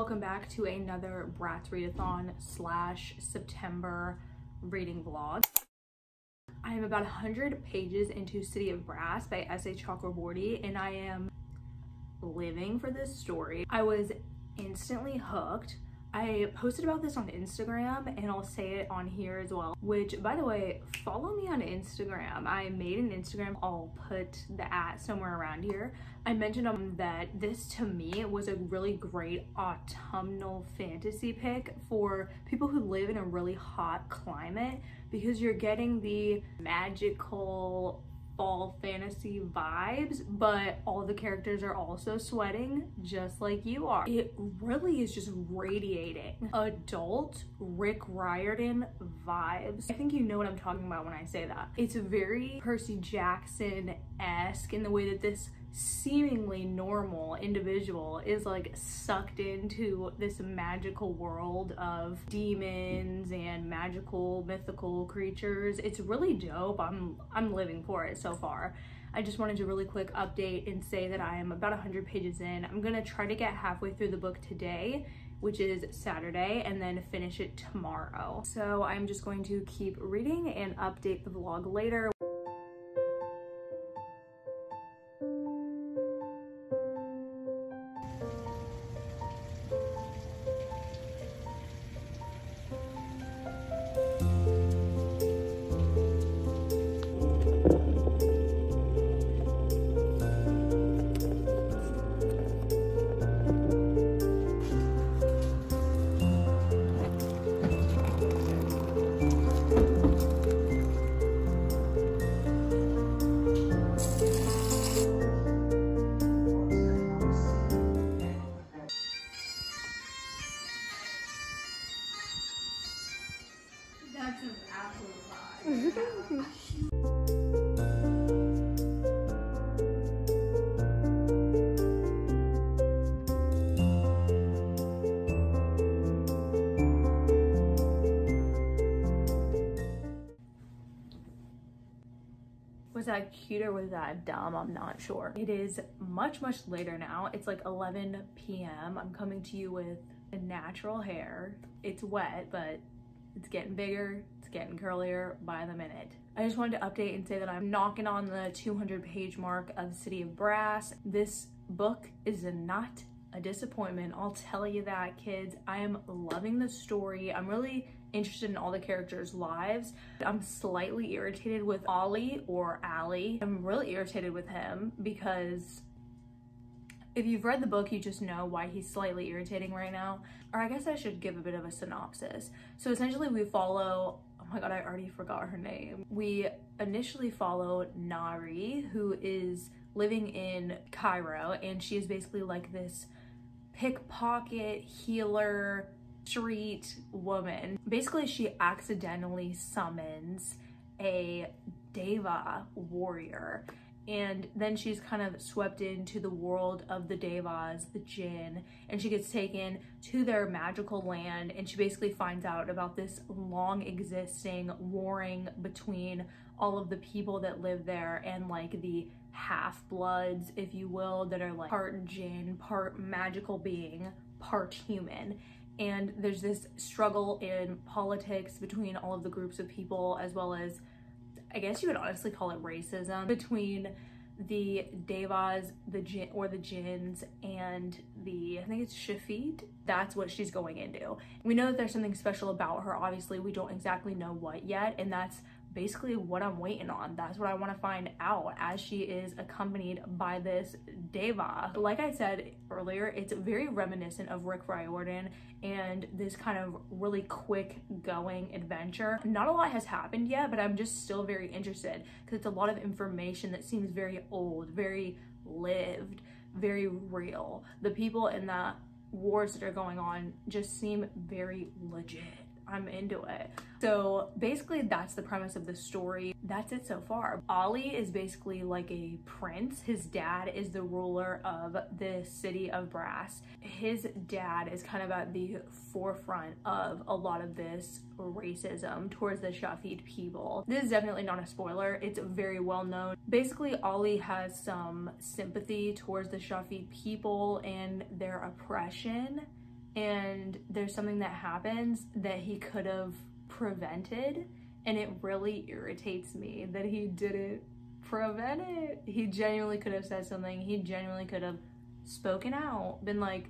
welcome back to another Bratz Readathon / September reading vlog. I am about 100 pages into City of Brass by S.A. Chakraborty, and I am living for this story. I was instantly hooked. I posted about this on Instagram, and I'll say it on here as well, which, by the way, follow me on Instagram. I made an Instagram. I'll put the @ somewhere around here. I mentioned that this, to me, was a really great autumnal fantasy pick for people who live in a really hot climate, because you're getting the magical fall fantasy vibes, but all the characters are also sweating just like you are. It really is just radiating adult Rick Riordan vibes. I think you know what I'm talking about when I say that. It's very Percy Jackson-esque in the way that this seemingly normal individual is like sucked into this magical world of demons and magical mythical creatures. It's really dope. I'm living for it so far. I just wanted to really quick update and say that I am about 100 pages in. I'm gonna try to get halfway through the book today, which is Saturday, and then finish it tomorrow. So I'm just going to keep reading and update the vlog later. That's an absolute vibe. Was that cute or was that dumb? I'm not sure. It is much later now. It's like 11 p.m. I'm coming to you with natural hair. It's wet, but it's getting bigger, it's getting curlier by the minute. I just wanted to update and say that I'm knocking on the 200 page mark of City of Brass. This book is not a disappointment, I'll tell you that, kids. I am loving the story. I'm really interested in all the characters' lives. I'm slightly irritated with Ollie, or Allie. I'm really irritated with him because if you've read the book, you just know why he's slightly irritating right now. Or I guess I should give a bit of a synopsis. So essentially we follow, oh my god, I already forgot her name. We initially follow Nari, who is living in Cairo, and she is basically like this pickpocket, healer, street woman. Basically, she accidentally summons a Deva warrior, and then she's kind of swept into the world of the Devas, the Jinn, and she gets taken to their magical land, and she basically finds out about this long existing warring between all of the people that live there and like the half-bloods, if you will, that are like part Jinn, part magical being, part human. And there's this struggle in politics between all of the groups of people, as well as, I guess you would honestly call it racism, between the Devas, the Jinns, and I think it's Shafid. That's what she's going into. We know that there's something special about her. Obviously, we don't exactly know what yet, and that's basically what I'm waiting on. That's what I want to find out as she is accompanied by this Deva. Like I said earlier, it's very reminiscent of Rick Riordan and this kind of really quick going adventure. Not a lot has happened yet, but I'm just still very interested because it's a lot of information that seems very old, very lived, very real. The people in the wars that are going on just seem very legit. I'm into it. So basically that's the premise of the story. That's it so far. Ollie is basically like a prince. His dad is the ruler of the City of Brass. His dad is kind of at the forefront of a lot of this racism towards the Shafid people. This is definitely not a spoiler. It's very well known. Basically, Ollie has some sympathy towards the Shafid people and their oppression and there's something that happens that he could have prevented, and it really irritates me that he didn't prevent it. He genuinely could have said something. He genuinely could have spoken out, been like,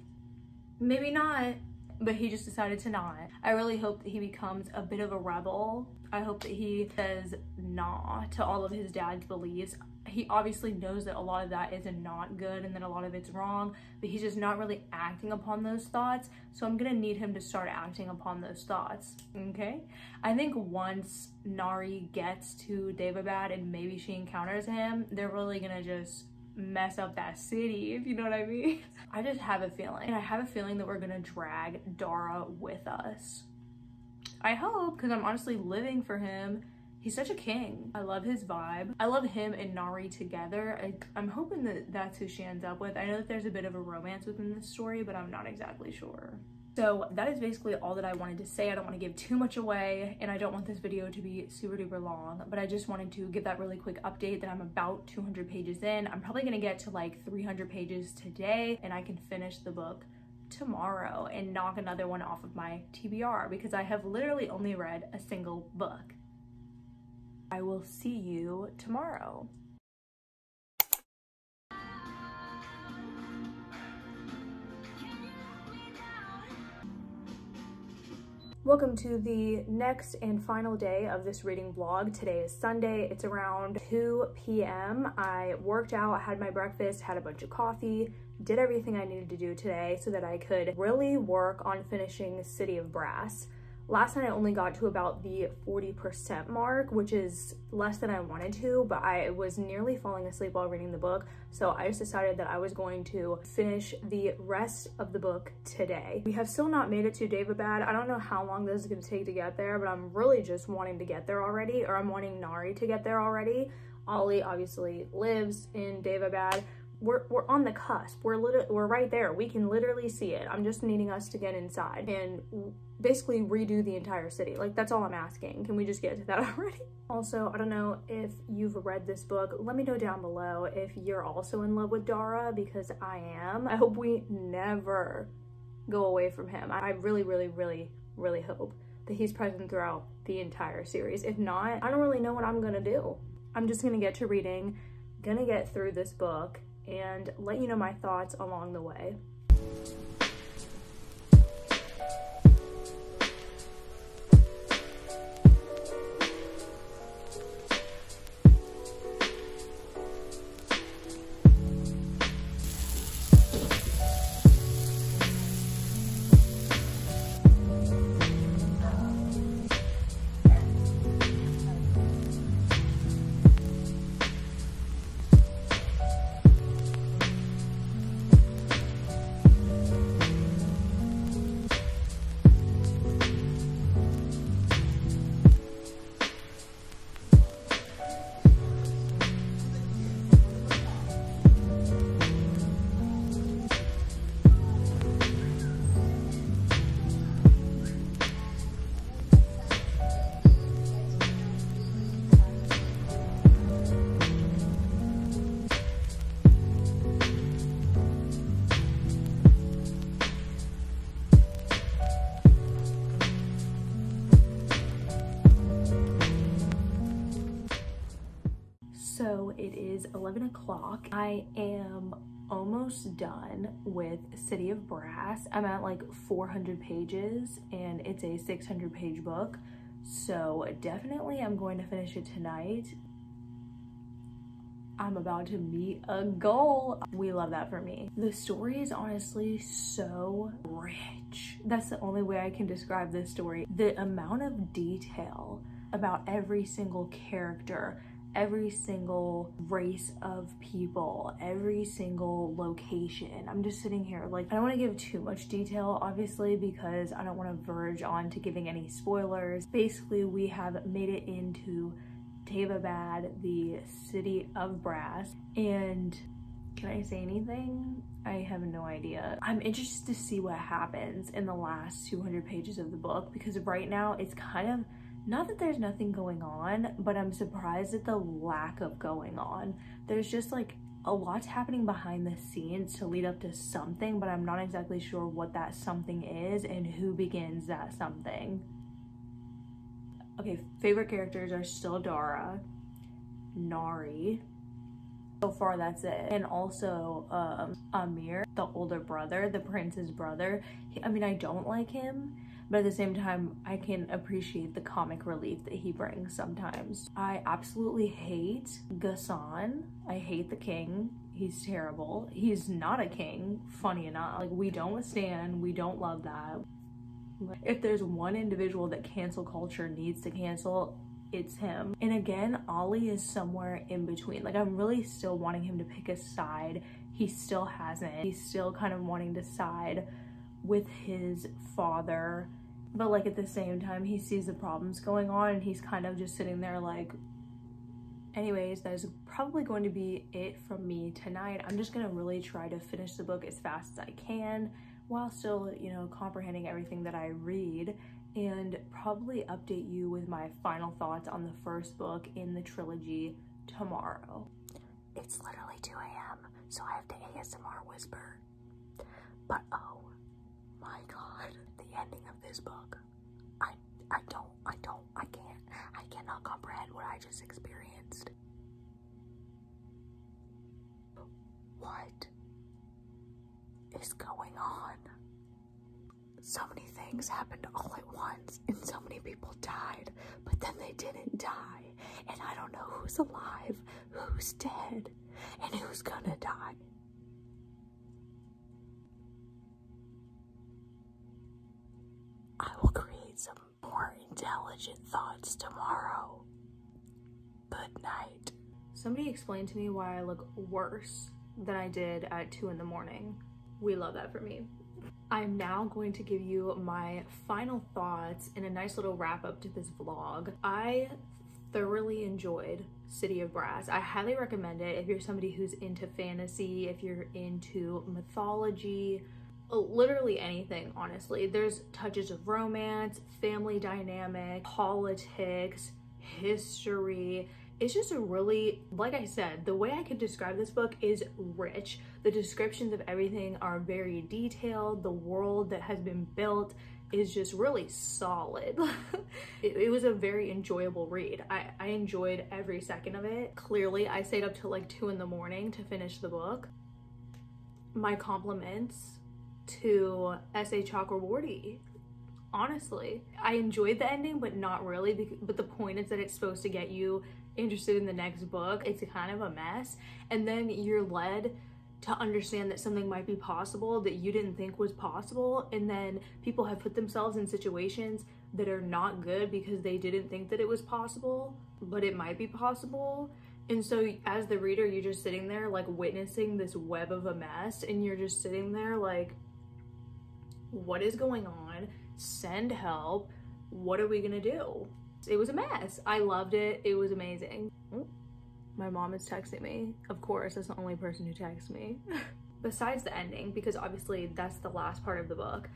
maybe not, but he just decided to not. I really hope that he becomes a bit of a rebel. I hope that he says nah to all of his dad's beliefs. He obviously knows that a lot of that is not good and that a lot of it's wrong, but he's just not really acting upon those thoughts. So I'm gonna need him to start acting upon those thoughts, okay? I think once Nari gets to Daevabad and maybe she encounters him, they're really gonna just mess up that city, if you know what I mean. I just have a feeling, and I have a feeling that we're gonna drag Dara with us. I hope, because I'm honestly living for him. He's such a king. I love his vibe. I love him and Nari together. I'm hoping that that's who she ends up with. I know that there's a bit of a romance within this story, but I'm not exactly sure. So that is basically all that I wanted to say. I don't want to give too much away, and I don't want this video to be super duper long, but I just wanted to give that really quick update that I'm about 200 pages in. I'm probably gonna get to like 300 pages today, and I can finish the book tomorrow and knock another one off of my TBR, because I have literally only read a single book. I will see you tomorrow. Welcome to the next and final day of this reading vlog. Today is Sunday. It's around 2 p.m. I worked out, had my breakfast, had a bunch of coffee, did everything I needed to do today so that I could really work on finishing City of Brass. Last night I only got to about the 40% mark, which is less than I wanted to, but I was nearly falling asleep while reading the book, so I just decided that I was going to finish the rest of the book today. We have still not made it to Daevabad. I don't know how long this is going to take to get there, but I'm really just wanting to get there already, or I'm wanting Nari to get there already. Ollie obviously lives in Daevabad. We're on the cusp. We're right there. We can literally see it. I'm just needing us to get inside and basically redo the entire city. Like, that's all I'm asking. Can we just get to that already? Also, I don't know if you've read this book. Let me know down below if you're also in love with Dara, because I am. I hope we never go away from him. I really, really, really, really hope that he's present throughout the entire series. If not, I don't really know what I'm gonna do. I'm just gonna get to reading, gonna get through this book, and let you know my thoughts along the way. So it is 11 o'clock. I am almost done with City of Brass. I'm at like 400 pages and it's a 600 page book. So definitely I'm going to finish it tonight. I'm about to meet a goal. We love that for me. The story is honestly so rich. That's the only way I can describe this story. The amount of detail about every single character, every single race of people, every single location. I'm just sitting here like, I don't want to give too much detail obviously because I don't want to verge on to giving any spoilers. Basically, we have made it into Daevabad, the City of Brass, and can I say anything? I have no idea. I'm interested to see what happens in the last 200 pages of the book, because right now it's kind of, not that there's nothing going on, but I'm surprised at the lack of going on. There's just like a lot's happening behind the scenes to lead up to something, but I'm not exactly sure what that something is and who begins that something. Okay, favorite characters are still Dara, Nari. So far, that's it. And also Amir, the older brother, the prince's brother. I mean, I don't like him, but at the same time, I can appreciate the comic relief that he brings sometimes. I absolutely hate Ghassan. I hate the king. He's terrible. He's not a king, funny enough. Like, we don't stand, we don't love that. If there's one individual that cancel culture needs to cancel, it's him. And again, Ollie is somewhere in between. Like, I'm really still wanting him to pick a side. He still hasn't. He's still kind of wanting to side with his father, but like at the same time, he sees the problems going on and he's kind of just sitting there like, anyways, that is probably going to be it from me tonight. I'm just gonna really try to finish the book as fast as I can while still, you know, comprehending everything that I read, and probably update you with my final thoughts on the first book in the trilogy tomorrow. It's literally 2 a.m. so I have to ASMR whisper. But oh my god, the ending of this book, I cannot comprehend what I just experienced. What is going on? So many things happened all at once, and so many people died, but then they didn't die, and I don't know who's alive, who's dead, and who's gonna die. I will create some more intelligent thoughts tomorrow. Good night. Somebody explained to me why I look worse than I did at 2 in the morning. We love that for me. I'm now going to give you my final thoughts in a nice little wrap up to this vlog. I thoroughly enjoyed City of Brass. I highly recommend it if you're somebody who's into fantasy, if you're into mythology, literally anything, honestly. There's touches of romance, family dynamic, politics, history. It's just a really, like I said, the way I could describe this book is rich. The descriptions of everything are very detailed. The world that has been built is just really solid. It was a very enjoyable read. I enjoyed every second of it. Clearly, I stayed up till like 2 in the morning to finish the book. My compliments to S.A. Chakraborty. Honestly, I enjoyed the ending, but not really, but the point is that it's supposed to get you interested in the next book. It's kind of a mess, and then you're led to understand that something might be possible that you didn't think was possible, and then people have put themselves in situations that are not good because they didn't think that it was possible, but it might be possible. And so as the reader, you're just sitting there like witnessing this web of a mess, and you're just sitting there like, what is going on? Send help. What are we gonna do? It was a mess. I loved it. It was amazing. Oh, my mom is texting me. Of course, that's the only person who texts me. Besides the ending, because obviously that's the last part of the book,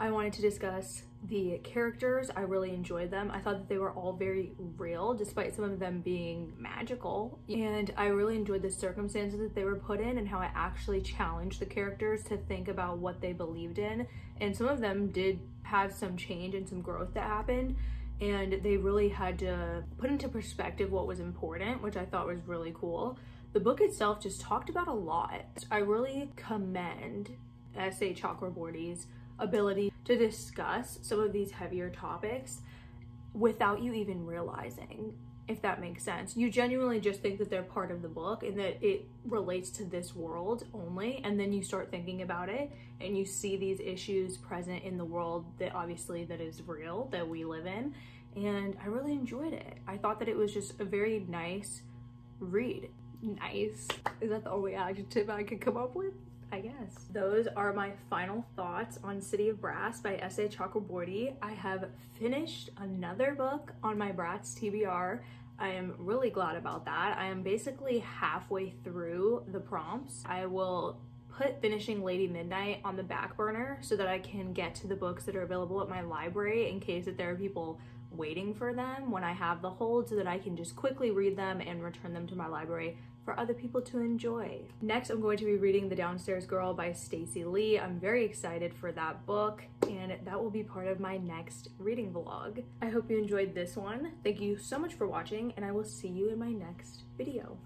I wanted to discuss the characters. I really enjoyed them. I thought that they were all very real, despite some of them being magical. And I really enjoyed the circumstances that they were put in and how I actually challenged the characters to think about what they believed in. And some of them did have some change and some growth that happened. And they really had to put into perspective what was important, which I thought was really cool. The book itself just talked about a lot. I really commend S.A. Chakraborty's ability to discuss some of these heavier topics without you even realizing, if that makes sense. You genuinely just think that they're part of the book and that it relates to this world only, and then you start thinking about it and you see these issues present in the world that obviously that is real, that we live in, and I really enjoyed it. I thought that it was just a very nice read. Nice. Is that the only adjective I could come up with? I guess. Those are my final thoughts on City of Brass by S.A. Chakraborty. I have finished another book on my Bratz TBR. I am really glad about that. I am basically halfway through the prompts. I will put finishing Lady Midnight on the back burner so that I can get to the books that are available at my library in case that there are people waiting for them when I have the hold, so that I can just quickly read them and return them to my library for other people to enjoy. Next, I'm going to be reading The Downstairs Girl by Stacey Lee. I'm very excited for that book, and that will be part of my next reading vlog. I hope you enjoyed this one. Thank you so much for watching, and I will see you in my next video.